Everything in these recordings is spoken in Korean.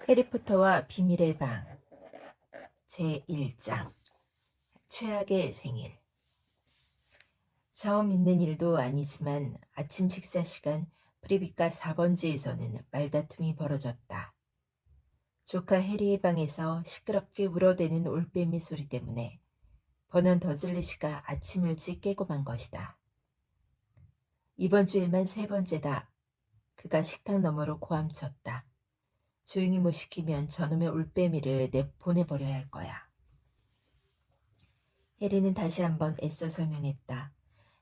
해리포터와 비밀의 방 제1장 최악의 생일. 처음 있는 일도 아니지만 아침 식사 시간 프리비카 4번지에서는 말다툼이 벌어졌다. 조카 해리의 방에서 시끄럽게 울어대는 올빼미 소리 때문에 버넌 더즐리시가 아침 일찍 깨고 만 것이다. 이번 주에만 3번째다. 그가 식탁 너머로 고함쳤다. 조용히 못 시키면 저놈의 올빼미를 내보내버려야 할 거야. 해리는 다시 한번 애써 설명했다.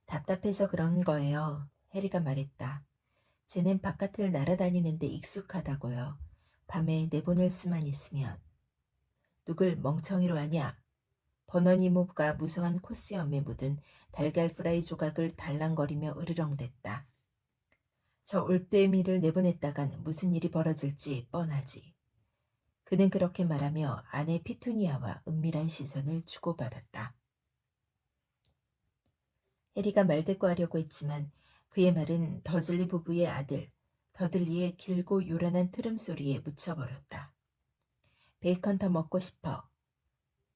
답답해서 그런 거예요. 해리가 말했다. 쟤는 바깥을 날아다니는데 익숙하다고요. 밤에 내보낼 수만 있으면. 누굴 멍청이로 하냐? 버넌 이모부가 무성한 코스염에 묻은 달걀 프라이 조각을 달랑거리며 으르렁댔다. 저 올빼미를 내보냈다간 무슨 일이 벌어질지 뻔하지. 그는 그렇게 말하며 아내 피투니아와 은밀한 시선을 주고받았다. 해리가 말대꾸하려고 했지만 그의 말은 더즐리 부부의 아들 더들리의 길고 요란한 트름소리에 묻혀버렸다. 베이컨 더 먹고 싶어.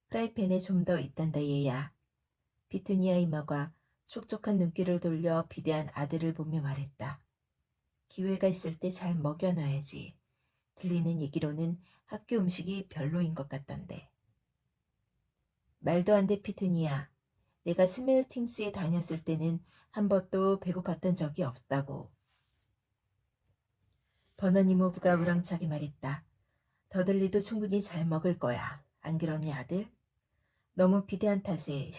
프라이팬에 좀 더 있단다 얘야. 피투니아 이모가 촉촉한 눈길을 돌려 비대한 아들을 보며 말했다. 기회가 있을 때 잘 먹여놔야지. 들리는 얘기로는 학교 음식이 별로인 것 같던데. 말도 안 돼 피투니아. 내가 스멜팅스에 다녔을 때는 한 번도 배고팠던 적이 없다고. 버넌 이모부가 우렁차게 말했다. 더들리도 충분히 잘 먹을 거야. 안 그러니 아들? 너무 비대한 탓에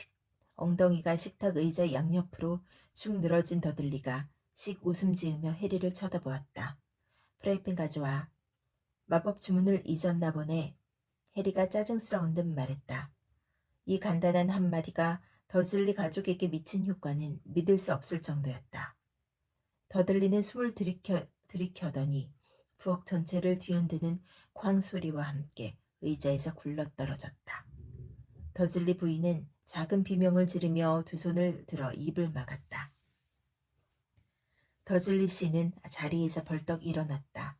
엉덩이가 식탁 의자 양옆으로 축 늘어진 더들리가 씩 웃음 지으며 해리를 쳐다보았다. 프라이팬 가져와. 마법 주문을 잊었나 보네. 해리가 짜증스러운 듯 말했다. 이 간단한 한마디가 더즐리 가족에게 미친 효과는 믿을 수 없을 정도였다. 더들리는 숨을 들이켜더니 부엌 전체를 뒤흔드는 쾅소리와 함께 의자에서 굴러떨어졌다. 더즐리 부인은 작은 비명을 지르며 두 손을 들어 입을 막았다. 더즐리 씨는 자리에서 벌떡 일어났다.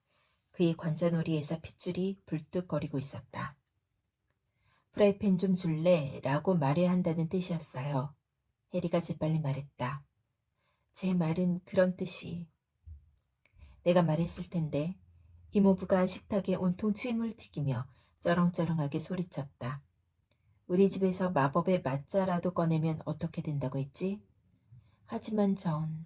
그의 관자놀이에서 핏줄이 불뚝거리고 있었다. 프라이팬 좀 줄래? 라고 말해야 한다는 뜻이었어요. 해리가 재빨리 말했다. 제 말은 그런 뜻이. 내가 말했을 텐데. 이모부가 식탁에 온통 침을 튀기며 쩌렁쩌렁하게 소리쳤다. 우리 집에서 마법의 맞자라도 꺼내면 어떻게 된다고 했지? 하지만 전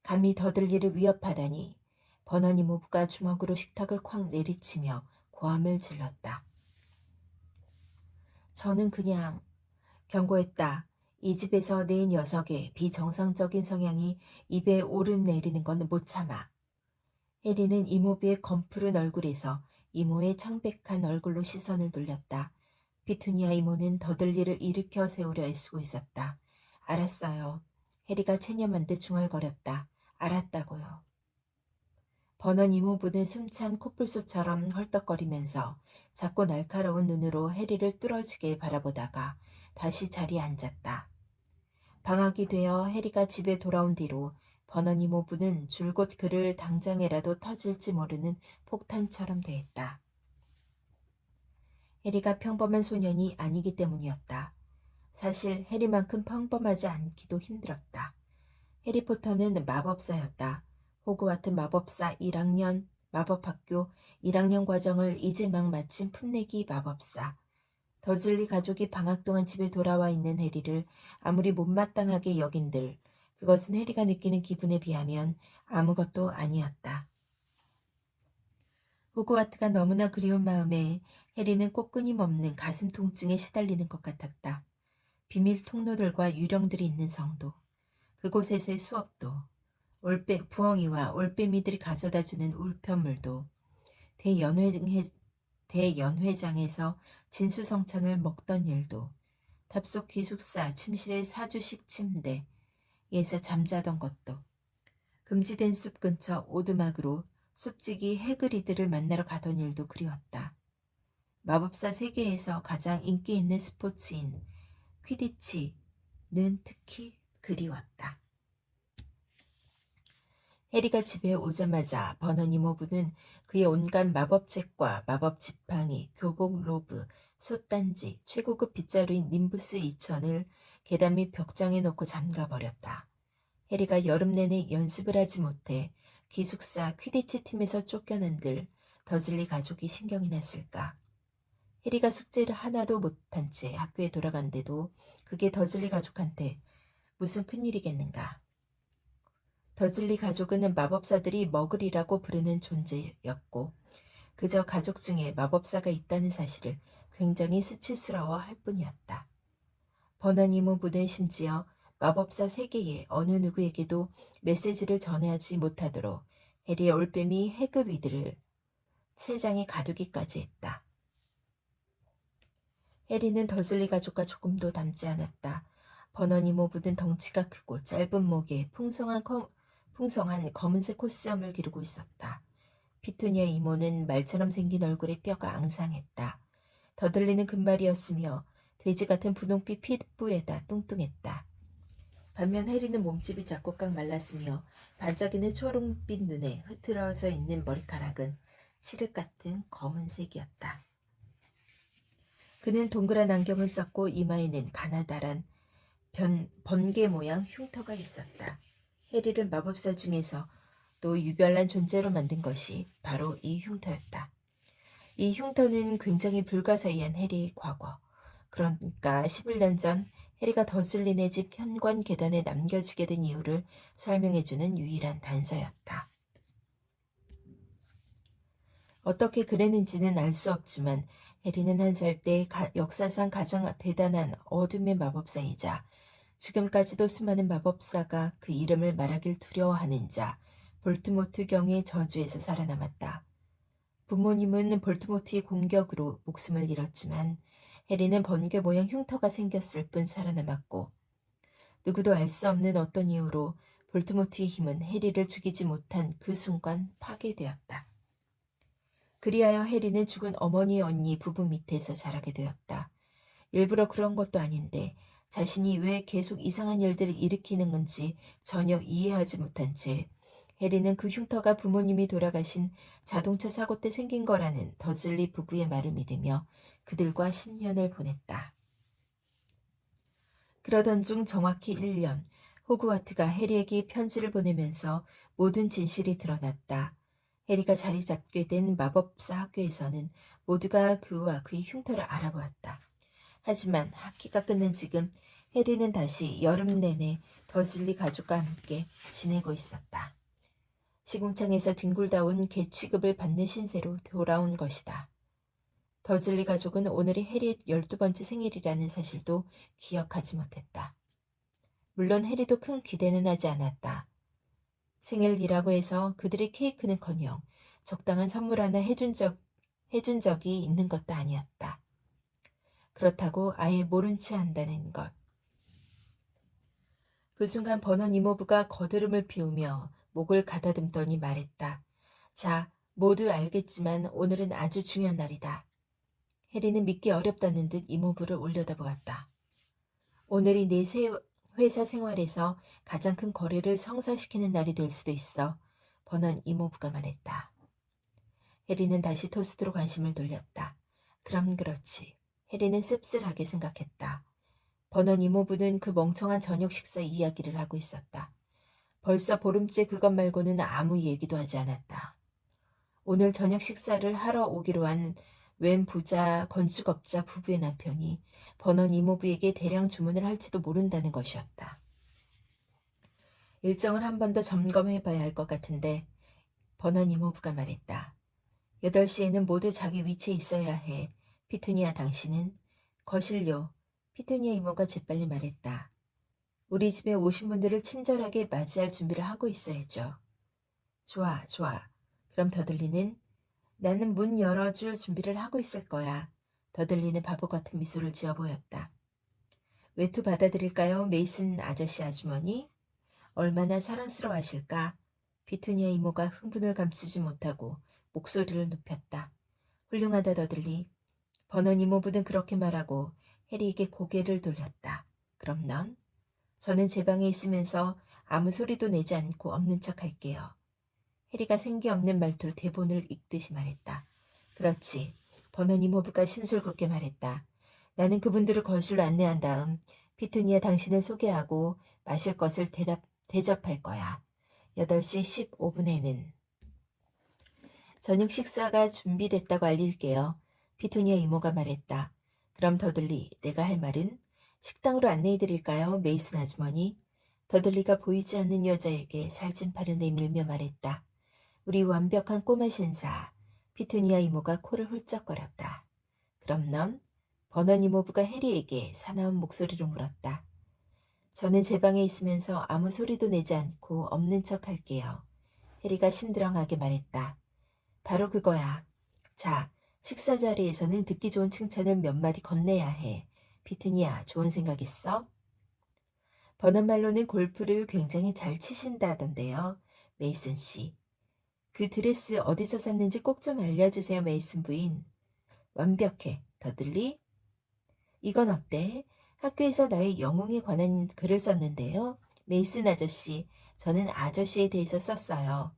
감히 더들리를 위협하다니. 버넌 이모부가 주먹으로 식탁을 콱 내리치며 고함을 질렀다. 저는 그냥 경고했다. 이 집에서 내 녀석의 비정상적인 성향이 입에 오르내리는 건 못 참아. 해리는 이모부의 검푸른 얼굴에서 이모의 창백한 얼굴로 시선을 돌렸다. 피투니아 이모는 더들리를 일으켜 세우려 애쓰고 있었다. 알았어요. 해리가 체념한 듯 중얼거렸다. 알았다고요. 버넌 이모부는 숨찬 코뿔소처럼 헐떡거리면서 작고 날카로운 눈으로 해리를 뚫어지게 바라보다가 다시 자리에 앉았다. 방학이 되어 해리가 집에 돌아온 뒤로 버넌 이모부는 줄곧 그를 당장에라도 터질지 모르는 폭탄처럼 대했다. 해리가 평범한 소년이 아니기 때문이었다. 사실 해리만큼 평범하지 않기도 힘들었다. 해리포터는 마법사였다. 호그와트 마법사 1학년 마법학교 1학년 과정을 이제 막 마친 풋내기 마법사. 더즐리 가족이 방학 동안 집에 돌아와 있는 해리를 아무리 못마땅하게 여긴들 그것은 해리가 느끼는 기분에 비하면 아무것도 아니었다. 호그와트가 너무나 그리운 마음에 해리는 꼭 끊임없는 가슴 통증에 시달리는 것 같았다. 비밀 통로들과 유령들이 있는 성도, 그곳에서의 수업도, 부엉이와 올빼미들이 가져다주는 울편물도, 대연회장에서 진수성찬을 먹던 일도, 탑속 기숙사 침실의 사주식 침대에서 잠자던 것도, 금지된 숲 근처 오두막으로 숲지기 해그리드를 만나러 가던 일도 그리웠다. 마법사 세계에서 가장 인기 있는 스포츠인 퀴디치는 특히 그리웠다. 해리가 집에 오자마자 버넌 이모부는 그의 온갖 마법책과 마법 지팡이, 교복 로브, 솥단지, 최고급 빗자루인 님부스 2000을 계단 밑 벽장에 놓고 잠가버렸다. 해리가 여름 내내 연습을 하지 못해 기숙사 퀴디치 팀에서 쫓겨난들 더즐리 가족이 신경이 났을까. 해리가 숙제를 하나도 못한 채 학교에 돌아간데도 그게 더즐리 가족한테 무슨 큰일이겠는가. 더즐리 가족은 마법사들이 머글이라고 부르는 존재였고 그저 가족 중에 마법사가 있다는 사실을 굉장히 수치스러워할 뿐이었다. 버넌 이모부는 심지어 마법사 세계의 어느 누구에게도 메시지를 전해하지 못하도록 해리의 올빼미 해그위드를 세 장에 가두기까지 했다. 해리는 더즐리 가족과 조금도 닮지 않았다. 버넌 이모부는 덩치가 크고 짧은 목에 풍성한 검은색 콧수염을 기르고 있었다. 피투니아 이모는 말처럼 생긴 얼굴에 뼈가 앙상했다. 더들리는 금발이었으며 돼지 같은 분홍빛 피부에다 뚱뚱했다. 반면 해리는 몸집이 작고 꽉 말랐으며 반짝이는 초록빛 눈에 흐트러져 있는 머리카락은 칠흑 같은 검은색이었다. 그는 동그란 안경을 썼고 이마에는 가나다란 번개 모양 흉터가 있었다. 해리를 마법사 중에서 또 유별난 존재로 만든 것이 바로 이 흉터였다. 이 흉터는 굉장히 불가사의한 해리의 과거. 그러니까 11년 전 해리가 더즐리네 집 현관 계단에 남겨지게 된 이유를 설명해주는 유일한 단서였다. 어떻게 그랬는지는 알 수 없지만 해리는 1살 때 역사상 가장 대단한 어둠의 마법사이자 지금까지도 수많은 마법사가 그 이름을 말하길 두려워하는 자 볼트모트 경의 저주에서 살아남았다. 부모님은 볼트모트의 공격으로 목숨을 잃었지만 해리는 번개 모양 흉터가 생겼을 뿐 살아남았고 누구도 알 수 없는 어떤 이유로 볼트모트의 힘은 해리를 죽이지 못한 그 순간 파괴되었다. 그리하여 해리는 죽은 어머니 언니 부부 밑에서 자라게 되었다. 일부러 그런 것도 아닌데 자신이 왜 계속 이상한 일들을 일으키는 건지 전혀 이해하지 못한 채 해리는 그 흉터가 부모님이 돌아가신 자동차 사고 때 생긴 거라는 더즐리 부부의 말을 믿으며 그들과 10년을 보냈다. 그러던 중 정확히 1년, 호그와트가 해리에게 편지를 보내면서 모든 진실이 드러났다. 해리가 자리 잡게 된 마법사 학교에서는 모두가 그와 그의 흉터를 알아보았다. 하지만 학기가 끝난 지금 해리는 다시 여름 내내 더즐리 가족과 함께 지내고 있었다. 시궁창에서 뒹굴다 온 개 취급을 받는 신세로 돌아온 것이다. 더즐리 가족은 오늘이 해리의 12번째 생일이라는 사실도 기억하지 못했다. 물론 해리도 큰 기대는 하지 않았다. 생일이라고 해서 그들이 케이크는커녕 적당한 선물 하나 해준 적이 있는 것도 아니었다. 그렇다고 아예 모른 채 한다는 것. 그 순간 버넌 이모부가 거드름을 피우며 목을 가다듬더니 말했다. 자, 모두 알겠지만 오늘은 아주 중요한 날이다. 해리는 믿기 어렵다는 듯 이모부를 올려다보았다. 오늘이 내 회사 생활에서 가장 큰 거래를 성사시키는 날이 될 수도 있어. 버넌 이모부가 말했다. 해리는 다시 토스트로 관심을 돌렸다. 그럼 그렇지. 해리는 씁쓸하게 생각했다. 버넌 이모부는 그 멍청한 저녁 식사 이야기를 하고 있었다. 벌써 보름째 그것 말고는 아무 얘기도 하지 않았다. 오늘 저녁 식사를 하러 오기로 한 웬 부자 건축업자 부부의 남편이 버넌 이모부에게 대량 주문을 할지도 모른다는 것이었다. 일정을 한 번 더 점검해봐야 할 것 같은데 버넌 이모부가 말했다. 8시에는 모두 자기 위치에 있어야 해. 피투니아 당신은? 거실요. 피투니아 이모가 재빨리 말했다. 우리 집에 오신 분들을 친절하게 맞이할 준비를 하고 있어야죠. 좋아, 좋아. 그럼 더들리는? 나는 문 열어줄 준비를 하고 있을 거야. 더들리는 바보 같은 미소를 지어 보였다. 외투 받아드릴까요, 메이슨 아저씨 아주머니? 얼마나 사랑스러워하실까? 피투니아 이모가 흥분을 감추지 못하고 목소리를 높였다. 훌륭하다 더들리. 버넌 이모부는 그렇게 말하고 해리에게 고개를 돌렸다. 그럼 넌? 저는 제 방에 있으면서 아무 소리도 내지 않고 없는 척 할게요. 해리가 생기 없는 말투로 대본을 읽듯이 말했다. 그렇지. 버넌 이모부가 심술궂게 말했다. 나는 그분들을 거실로 안내한 다음 피투니아 당신을 소개하고 마실 것을 대접할 거야. 8시 15분에는. 저녁 식사가 준비됐다고 알릴게요. 피투니아 이모가 말했다. 그럼 더들리, 내가 할 말은? 식당으로 안내해드릴까요, 메이슨 아주머니? 더들리가 보이지 않는 여자에게 살찐 팔을 내밀며 말했다. 우리 완벽한 꼬마 신사. 피투니아 이모가 코를 훌쩍거렸다. 그럼 넌? 버넌 이모부가 해리에게 사나운 목소리로 물었다. 저는 제 방에 있으면서 아무 소리도 내지 않고 없는 척 할게요. 해리가 심드렁하게 말했다. 바로 그거야. 자, 식사 자리에서는 듣기 좋은 칭찬을 몇 마디 건네야 해. 피투니아, 좋은 생각 있어? 버넌 말로는 골프를 굉장히 잘 치신다던데요. 메이슨 씨. 그 드레스 어디서 샀는지 꼭 좀 알려주세요, 메이슨 부인. 완벽해. 더들리? 이건 어때? 학교에서 나의 영웅에 관한 글을 썼는데요. 메이슨 아저씨, 저는 아저씨에 대해서 썼어요.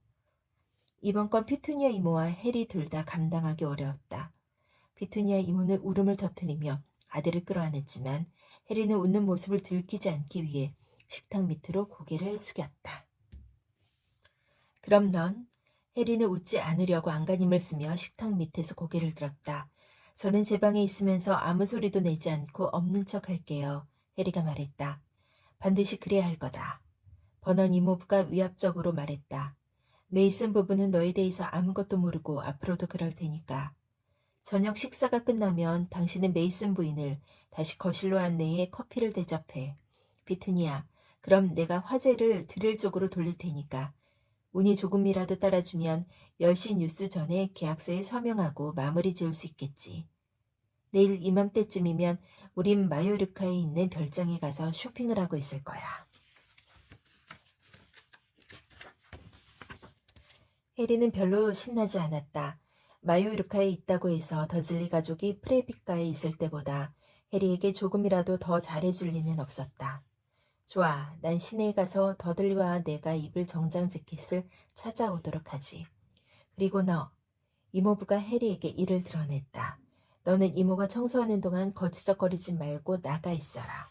이번 건 피투니아 이모와 해리 둘 다 감당하기 어려웠다. 피투니아 이모는 울음을 터뜨리며 아들을 끌어안았지만 해리는 웃는 모습을 들키지 않기 위해 식탁 밑으로 고개를 숙였다. 그럼 넌? 해리는 웃지 않으려고 안간힘을 쓰며 식탁 밑에서 고개를 들었다. 저는 제 방에 있으면서 아무 소리도 내지 않고 없는 척 할게요. 해리가 말했다. 반드시 그래야 할 거다. 버넌 이모부가 위압적으로 말했다. 메이슨 부부는 너에 대해서 아무것도 모르고 앞으로도 그럴 테니까. 저녁 식사가 끝나면 당신은 메이슨 부인을 다시 거실로 안내해 커피를 대접해. 비트니아, 그럼 내가 화제를 드릴 쪽으로 돌릴 테니까. 운이 조금이라도 따라주면 10시 뉴스 전에 계약서에 서명하고 마무리 지을 수 있겠지. 내일 이맘때쯤이면 우린 마요르카에 있는 별장에 가서 쇼핑을 하고 있을 거야. 해리는 별로 신나지 않았다. 마요르카에 있다고 해서 더즐리 가족이 프레비가에 있을 때보다 해리에게 조금이라도 더 잘해줄 리는 없었다. 좋아, 난 시내에 가서 더들리와 내가 입을 정장 재킷을 찾아오도록 하지. 그리고 너, 이모부가 해리에게 이를 드러냈다. 너는 이모가 청소하는 동안 거치적거리지 말고 나가 있어라.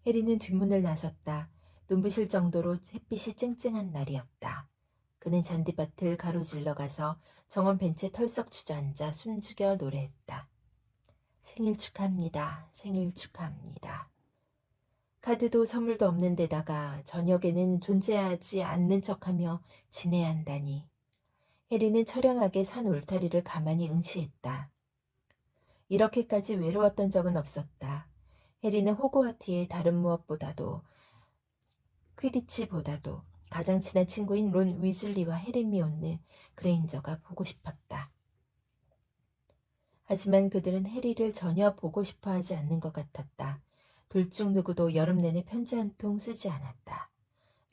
해리는 뒷문을 나섰다. 눈부실 정도로 햇빛이 쨍쨍한 날이었다. 그는 잔디밭을 가로질러 가서 정원 벤치에 털썩 주저앉아 숨죽여 노래했다. 생일 축하합니다. 생일 축하합니다. 카드도 선물도 없는 데다가 저녁에는 존재하지 않는 척하며 지내야 한다니. 해리는 처량하게 산 울타리를 가만히 응시했다. 이렇게까지 외로웠던 적은 없었다. 해리는 호그와트의 다른 무엇보다도 퀴디치보다도 가장 친한 친구인 론 위즐리와 헤르미온느 그레인저가 보고 싶었다. 하지만 그들은 해리를 전혀 보고 싶어 하지 않는 것 같았다. 둘 중 누구도 여름 내내 편지 한 통 쓰지 않았다.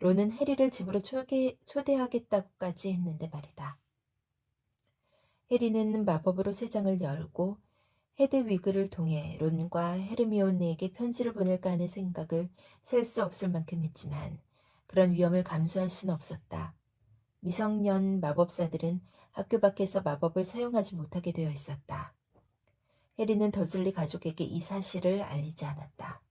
론은 해리를 집으로 초대하겠다고까지 했는데 말이다. 해리는 마법으로 새 장을 열고 헤드위그를 통해 론과 헤르미온느에게 편지를 보낼까 하는 생각을 셀 수 없을 만큼 했지만 그런 위험을 감수할 수는 없었다. 미성년 마법사들은 학교 밖에서 마법을 사용하지 못하게 되어 있었다. 해리는 더즐리 가족에게 이 사실을 알리지 않았다.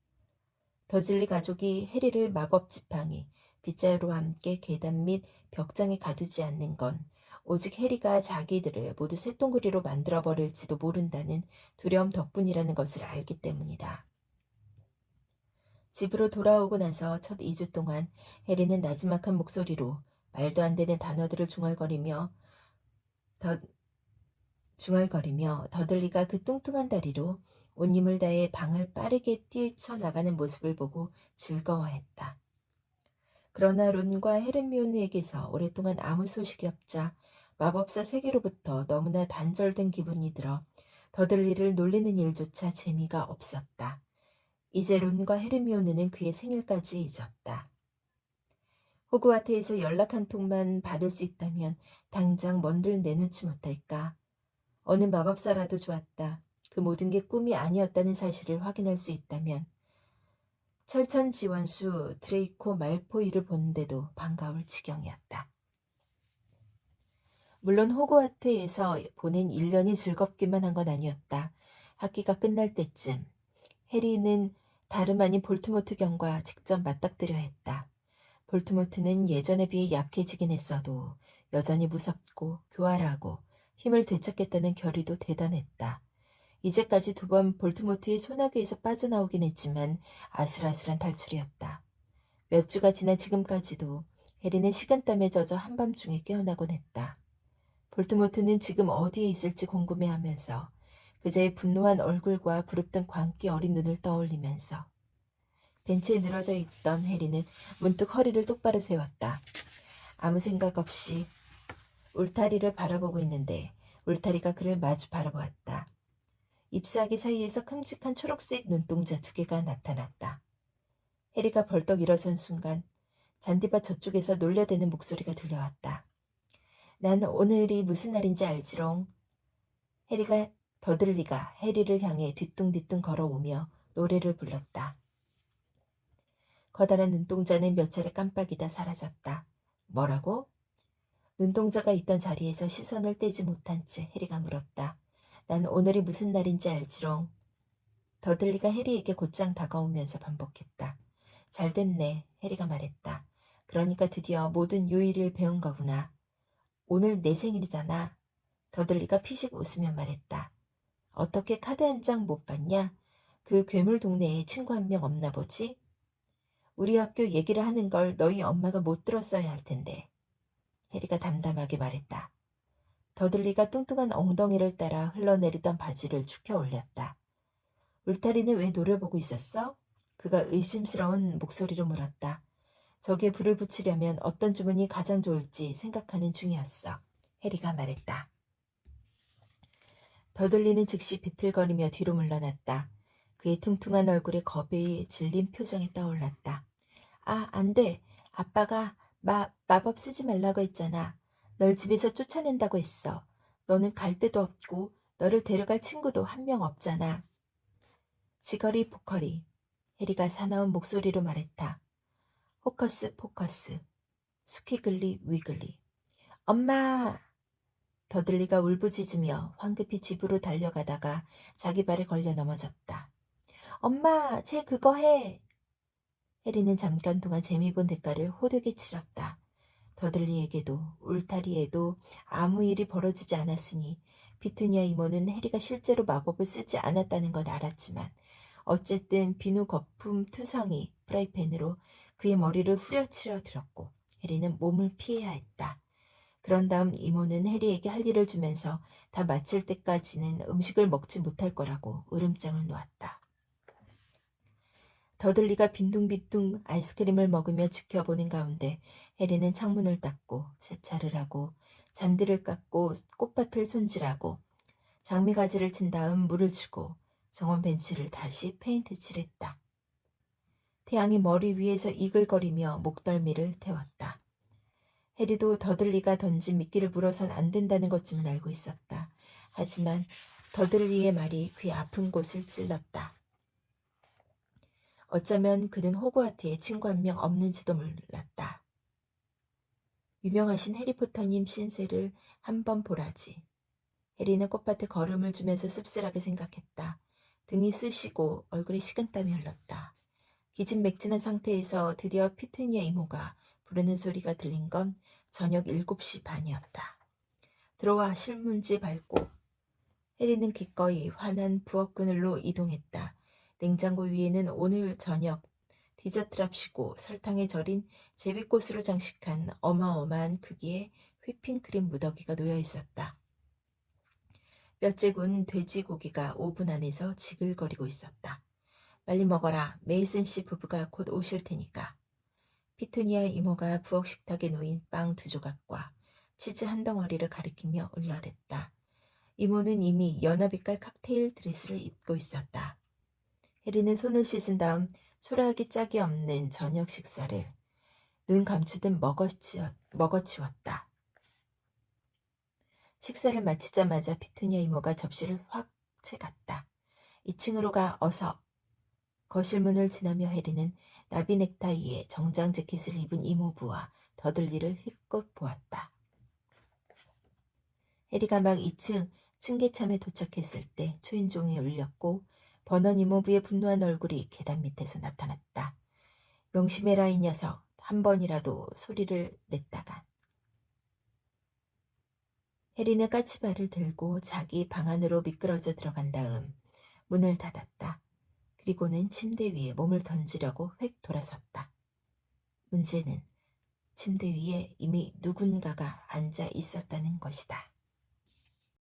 더즐리 가족이 해리를 마법 지팡이, 빗자루와 함께 계단 및 벽장에 가두지 않는 건 오직 해리가 자기들을 모두 쇳덩구리로 만들어버릴지도 모른다는 두려움 덕분이라는 것을 알기 때문이다. 집으로 돌아오고 나서 첫 2주 동안 해리는 나지막한 목소리로 말도 안 되는 단어들을 중얼거리며 더들리가 그 뚱뚱한 다리로 온 힘을 다해 방을 빠르게 뛰쳐나가는 모습을 보고 즐거워했다. 그러나 론과 헤르미온느에게서 오랫동안 아무 소식이 없자 마법사 세계로부터 너무나 단절된 기분이 들어 더들리를 놀리는 일조차 재미가 없었다. 이제 론과 헤르미온느는 그의 생일까지 잊었다. 호그와트에서 연락 한 통만 받을 수 있다면 당장 뭔들 내놓지 못할까. 어느 마법사라도 좋았다. 그 모든 게 꿈이 아니었다는 사실을 확인할 수 있다면 철천지원수 드레이코 말포이를 보는데도 반가울 지경이었다. 물론 호그와트에서 보낸 1년이 즐겁기만 한 건 아니었다. 학기가 끝날 때쯤 해리는 다름 아닌 볼트모트 경과 직접 맞닥뜨려 했다. 볼트모트는 예전에 비해 약해지긴 했어도 여전히 무섭고 교활하고 힘을 되찾겠다는 결의도 대단했다. 이제까지 2번 볼트모트의 소나기에서 빠져나오긴 했지만 아슬아슬한 탈출이었다. 몇 주가 지난 지금까지도 해리는 식은땀에 젖어 한밤중에 깨어나곤 했다. 볼트모트는 지금 어디에 있을지 궁금해하면서 그자의 분노한 얼굴과 부릅뜬 광기 어린 눈을 떠올리면서 벤치에 늘어져 있던 해리는 문득 허리를 똑바로 세웠다. 아무 생각 없이 울타리를 바라보고 있는데 울타리가 그를 마주 바라보았다. 잎사귀 사이에서 큼직한 초록색 눈동자 2개가 나타났다. 해리가 벌떡 일어선 순간 잔디밭 저쪽에서 놀려대는 목소리가 들려왔다. 난 오늘이 무슨 날인지 알지롱. 더들리가 해리를 향해 뒤뚱뒤뚱 걸어오며 노래를 불렀다. 커다란 눈동자는 몇 차례 깜빡이다 사라졌다. 뭐라고? 눈동자가 있던 자리에서 시선을 떼지 못한 채 해리가 물었다. 난 오늘이 무슨 날인지 알지롱. 더들리가 해리에게 곧장 다가오면서 반복했다. 잘 됐네, 해리가 말했다. 그러니까 드디어 모든 요일을 배운 거구나. 오늘 내 생일이잖아. 더들리가 피식 웃으며 말했다. 어떻게 카드 한 장 못 받냐? 그 괴물 동네에 친구 한 명 없나 보지? 우리 학교 얘기를 하는 걸 너희 엄마가 못 들었어야 할 텐데. 해리가 담담하게 말했다. 더들리가 뚱뚱한 엉덩이를 따라 흘러내리던 바지를 축혀 올렸다. 울타리는 왜 노려보고 있었어? 그가 의심스러운 목소리로 물었다. 저기에 불을 붙이려면 어떤 주문이 가장 좋을지 생각하는 중이었어. 해리가 말했다. 더들리는 즉시 비틀거리며 뒤로 물러났다. 그의 퉁퉁한 얼굴에 겁이 질린 표정이 떠올랐다. 아, 안 돼. 아빠가 마법 쓰지 말라고 했잖아. 널 집에서 쫓아낸다고 했어. 너는 갈 데도 없고 너를 데려갈 친구도 한 명 없잖아. 지거리 포커리. 해리가 사나운 목소리로 말했다. 호커스 포커스. 스퀴글리 위글리. 엄마! 더들리가 울부짖으며 황급히 집으로 달려가다가 자기 발에 걸려 넘어졌다. 엄마, 쟤 그거 해! 해리는 잠깐 동안 재미 본 대가를 호되게 치렀다. 더들리에게도 울타리에도 아무 일이 벌어지지 않았으니 피투니아 이모는 해리가 실제로 마법을 쓰지 않았다는 걸 알았지만 어쨌든 비누 거품 투성이 프라이팬으로 그의 머리를 후려치러 들었고 해리는 몸을 피해야 했다. 그런 다음 이모는 해리에게 할 일을 주면서 다 마칠 때까지는 음식을 먹지 못할 거라고 으름장을 놓았다. 더들리가 빈둥빈둥 아이스크림을 먹으며 지켜보는 가운데 해리는 창문을 닫고 세차를 하고 잔디를 깎고 꽃밭을 손질하고 장미가지를 친 다음 물을 주고 정원 벤치를 다시 페인트 칠했다. 태양이 머리 위에서 이글거리며 목덜미를 태웠다. 해리도 더들리가 던진 미끼를 물어선 안 된다는 것쯤은 알고 있었다. 하지만 더들리의 말이 그의 아픈 곳을 찔렀다. 어쩌면 그는 호그와트에 친구 한 명 없는지도 몰랐다. 유명하신 해리포터님 신세를 한번 보라지. 해리는 꽃밭에 걸음을 주면서 씁쓸하게 생각했다. 등이 쑤시고 얼굴에 식은땀이 흘렀다. 기진맥진한 상태에서 드디어 피투니아 이모가 부르는 소리가 들린 건 저녁 7시 반이었다. 들어와 실문지 밟고. 해리는 기꺼이 환한 부엌 그늘로 이동했다. 냉장고 위에는 오늘 저녁 디저트랍시고 설탕에 절인 제비꽃으로 장식한 어마어마한 크기의 휘핑크림 무더기가 놓여 있었다. 뼈째 군 돼지고기가 오븐 안에서 지글거리고 있었다. 빨리 먹어라. 메이슨 씨 부부가 곧 오실 테니까. 피투니아 이모가 부엌 식탁에 놓인 빵 2조각과 치즈 한 덩어리를 가리키며 울려댔다. 이모는 이미 연어빛깔 칵테일 드레스를 입고 있었다. 해리는 손을 씻은 다음 초라하기 짝이 없는 저녁 식사를 눈 감추듯 먹어치웠다. 식사를 마치자마자 피투니아 이모가 접시를 확 채갔다. 2층으로 가 어서. 거실 문을 지나며 해리는 나비 넥타이에 정장 재킷을 입은 이모부와 더들리를 힐끗 보았다. 해리가 막 2층 층계참에 도착했을 때 초인종이 울렸고 버넌 이모부의 분노한 얼굴이 계단 밑에서 나타났다. 명심해라 이 녀석. 한 번이라도 소리를 냈다간. 해리는 까치발을 들고 자기 방 안으로 미끄러져 들어간 다음 문을 닫았다. 그리고는 침대 위에 몸을 던지려고 획 돌아섰다. 문제는 침대 위에 이미 누군가가 앉아 있었다는 것이다.